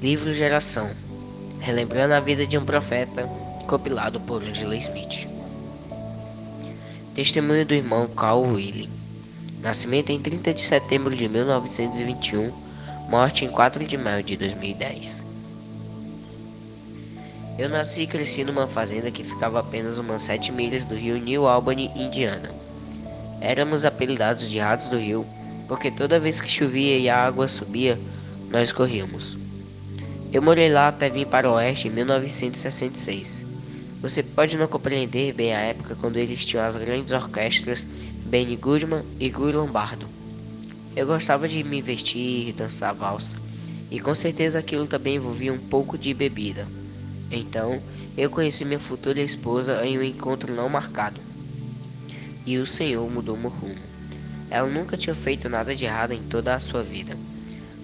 Livro Geração, relembrando a vida de um profeta, compilado por Angela Smith. Testemunho do irmão Carl Willing. Nascimento em 30 de setembro de 1921, morte em 4 de maio de 2010. Eu nasci e cresci numa fazenda que ficava apenas umas 7 milhas do rio New Albany, Indiana. Éramos apelidados de ratos do rio, porque toda vez que chovia e a água subia, nós corríamos. Eu morei lá até vir para o oeste em 1966. Você pode não compreender bem a época quando eles tinham as grandes orquestras Benny Goodman e Guy Lombardo. Eu gostava de me vestir, dançar valsa, e com certeza aquilo também envolvia um pouco de bebida. Então, eu conheci minha futura esposa em um encontro não marcado, e o Senhor mudou meu rumo. Ela nunca tinha feito nada de errado em toda a sua vida.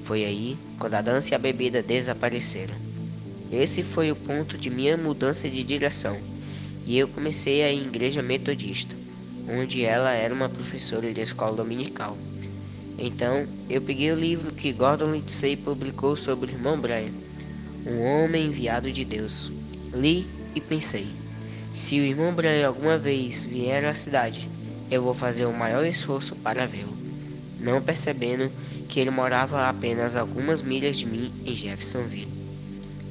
Foi aí quando a dança e a bebida desapareceram. Esse foi o ponto de minha mudança de direção, e eu comecei a ir à igreja metodista, onde ela era uma professora de escola dominical. Então, eu peguei o livro que Gordon Lindsay publicou sobre o irmão Brian, um homem enviado de Deus. Li e pensei, se o irmão Brian alguma vez vier à cidade, eu vou fazer o maior esforço para vê-lo, não percebendo que ele morava a apenas algumas milhas de mim em Jeffersonville.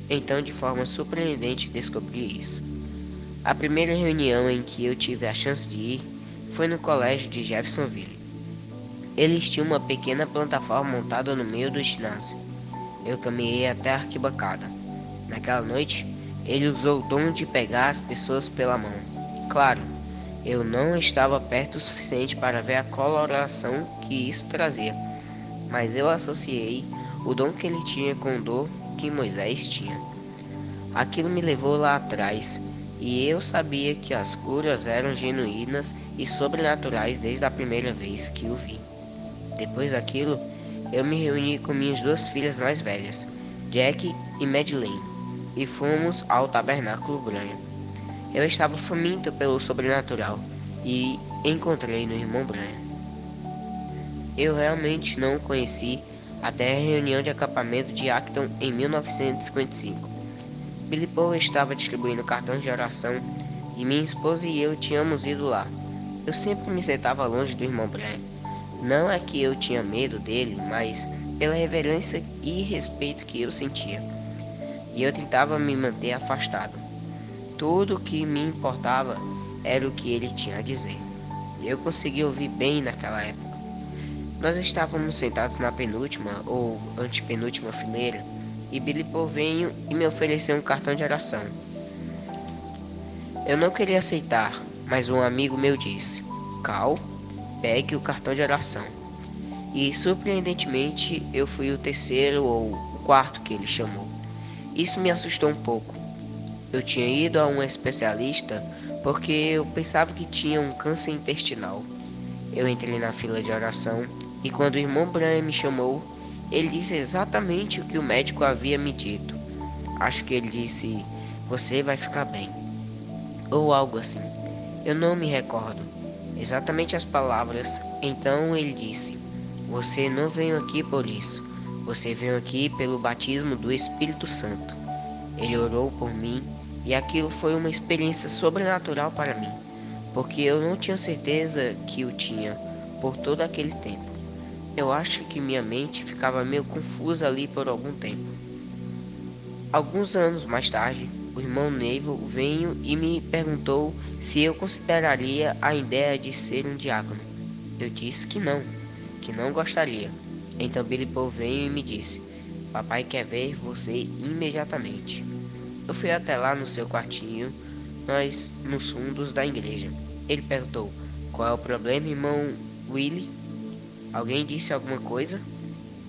Então, de forma surpreendente, descobri isso. A primeira reunião em que eu tive a chance de ir foi no colégio de Jeffersonville. Eles tinham uma pequena plataforma montada no meio do ginásio. Eu caminhei até a arquibancada. Naquela noite, ele usou o dom de pegar as pessoas pela mão. Claro, eu não estava perto o suficiente para ver a coloração que isso trazia, mas eu associei o dom que ele tinha com o dom que Moisés tinha. Aquilo me levou lá atrás, e eu sabia que as curas eram genuínas e sobrenaturais desde a primeira vez que o vi. Depois daquilo, eu me reuni com minhas duas filhas mais velhas, Jack e Madeleine, e fomos ao Tabernáculo Branha. Eu estava faminto pelo sobrenatural e encontrei no irmão Branha. Eu realmente não o conheci até a reunião de acampamento de Acton em 1955. Billy Paul estava distribuindo cartões de oração e minha esposa e eu tínhamos ido lá. Eu sempre me sentava longe do irmão Brian. Não é que eu tinha medo dele, mas pela reverência e respeito que eu sentia. E eu tentava me manter afastado. Tudo o que me importava era o que ele tinha a dizer. Eu consegui ouvir bem naquela época. Nós estávamos sentados na penúltima ou antepenúltima fileira e Billy Paul veio e me ofereceu um cartão de oração. Eu não queria aceitar, mas um amigo meu disse: Cal, pegue o cartão de oração. E surpreendentemente eu fui o terceiro ou o quarto que ele chamou. Isso me assustou um pouco. Eu tinha ido a um especialista porque eu pensava que tinha um câncer intestinal. Eu entrei na fila de oração e quando o irmão Brian me chamou, ele disse exatamente o que o médico havia me dito. Acho que ele disse: Você vai ficar bem, ou algo assim. Eu não me recordo exatamente as palavras. Então ele disse: Você não veio aqui por isso. Você veio aqui pelo batismo do Espírito Santo. Ele orou por mim e aquilo foi uma experiência sobrenatural para mim, porque eu não tinha certeza que o tinha por todo aquele tempo. Eu acho que minha mente ficava meio confusa ali por algum tempo. Alguns anos mais tarde, o irmão Neville veio e me perguntou se eu consideraria a ideia de ser um diácono. Eu disse que não gostaria. Então Billy Paul veio e me disse: Papai quer ver você imediatamente. Eu fui até lá no seu quartinho, nós nos fundos da igreja. Ele perguntou: Qual é o problema, irmão Willie? Alguém disse alguma coisa?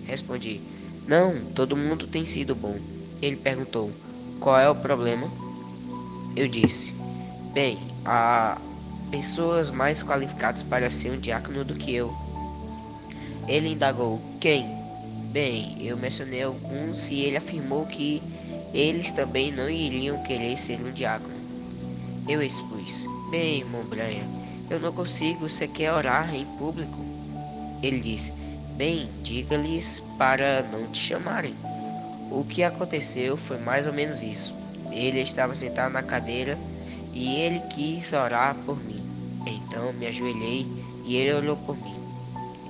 Respondi: Não, todo mundo tem sido bom. Ele perguntou: Qual é o problema? Eu disse: Bem, há pessoas mais qualificadas para ser um diácono do que eu. Ele indagou: Quem? Bem, eu mencionei alguns e ele afirmou que eles também não iriam querer ser um diácono. Eu expus: Bem, irmão Brian, eu não consigo sequer orar em público. Ele disse: Bem, diga-lhes para não te chamarem. O que aconteceu foi mais ou menos isso. Ele estava sentado na cadeira e ele quis orar por mim. Então me ajoelhei e ele orou por mim.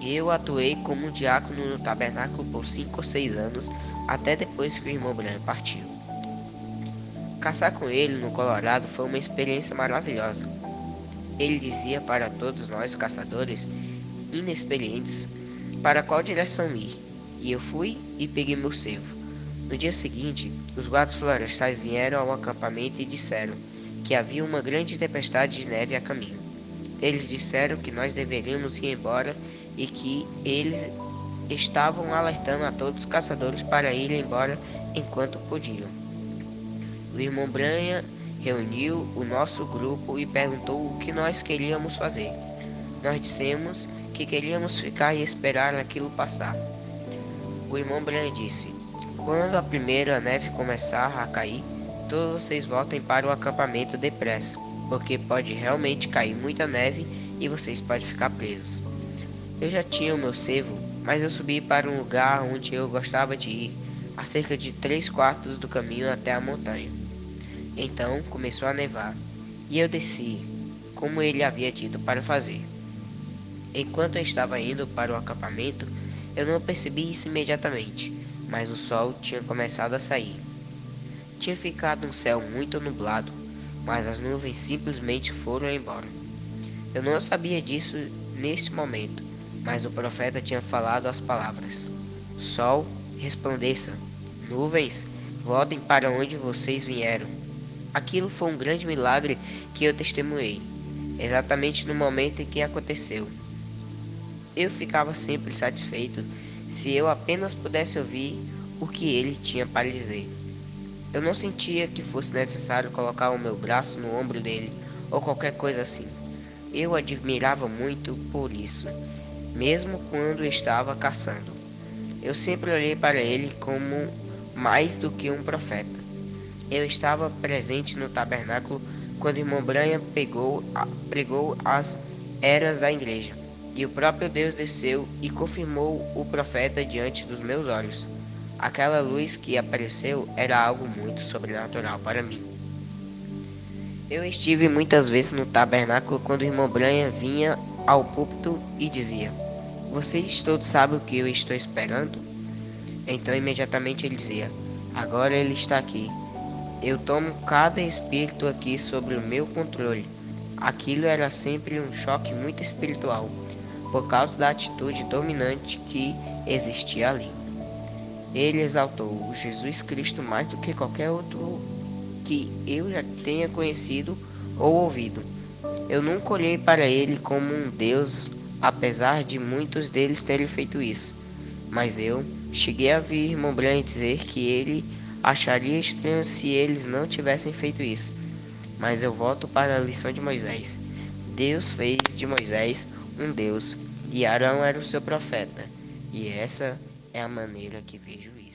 Eu atuei como um diácono no tabernáculo por 5 ou 6 anos, até depois que o irmão Branham partiu. Caçar com ele no Colorado foi uma experiência maravilhosa. Ele dizia para todos nós caçadores inexperientes para qual direção ir, e eu fui e peguei meu cervo. No dia seguinte, os guardas florestais vieram ao acampamento e disseram que havia uma grande tempestade de neve a caminho. Eles disseram que nós deveríamos ir embora e que eles estavam alertando a todos os caçadores para irem embora enquanto podiam. O irmão Branha reuniu o nosso grupo e perguntou o que nós queríamos fazer. Nós dissemos que queríamos ficar e esperar aquilo passar. O irmão Branha disse: quando a primeira neve começar a cair, todos vocês voltem para o acampamento depressa, porque pode realmente cair muita neve e vocês podem ficar presos. Eu já tinha o meu cervo, mas eu subi para um lugar onde eu gostava de ir, a cerca de 3/4 do caminho até a montanha. Então começou a nevar, e eu desci, como ele havia dito para fazer. Enquanto eu estava indo para o acampamento, eu não percebi isso imediatamente, mas o sol tinha começado a sair. Tinha ficado um céu muito nublado, mas as nuvens simplesmente foram embora. Eu não sabia disso nesse momento, mas o profeta tinha falado as palavras: Sol, resplandeça, nuvens, voltem para onde vocês vieram. Aquilo foi um grande milagre que eu testemunhei, exatamente no momento em que aconteceu. Eu ficava sempre satisfeito se eu apenas pudesse ouvir o que ele tinha para dizer. Eu não sentia que fosse necessário colocar o meu braço no ombro dele ou qualquer coisa assim. Eu o admirava muito por isso, mesmo quando estava caçando. Eu sempre olhei para ele como mais do que um profeta. Eu estava presente no tabernáculo quando o irmão Branham pregou as eras da igreja, e o próprio Deus desceu e confirmou o profeta diante dos meus olhos. Aquela luz que apareceu era algo muito sobrenatural para mim. Eu estive muitas vezes no tabernáculo quando o irmão Branham vinha ao púlpito e dizia: vocês todos sabem o que eu estou esperando? Então imediatamente ele dizia: agora ele está aqui. Eu tomo cada espírito aqui sobre o meu controle. Aquilo era sempre um choque muito espiritual, por causa da atitude dominante que existia ali. Ele exaltou Jesus Cristo mais do que qualquer outro que eu já tenha conhecido ou ouvido. Eu nunca olhei para ele como um Deus, apesar de muitos deles terem feito isso. Mas eu cheguei a ouvir irmão Branham dizer que ele acharia estranho se eles não tivessem feito isso. Mas eu volto para a lição de Moisés. Deus fez de Moisés um Deus, e Arão era o seu profeta. E essa é a maneira que vejo isso.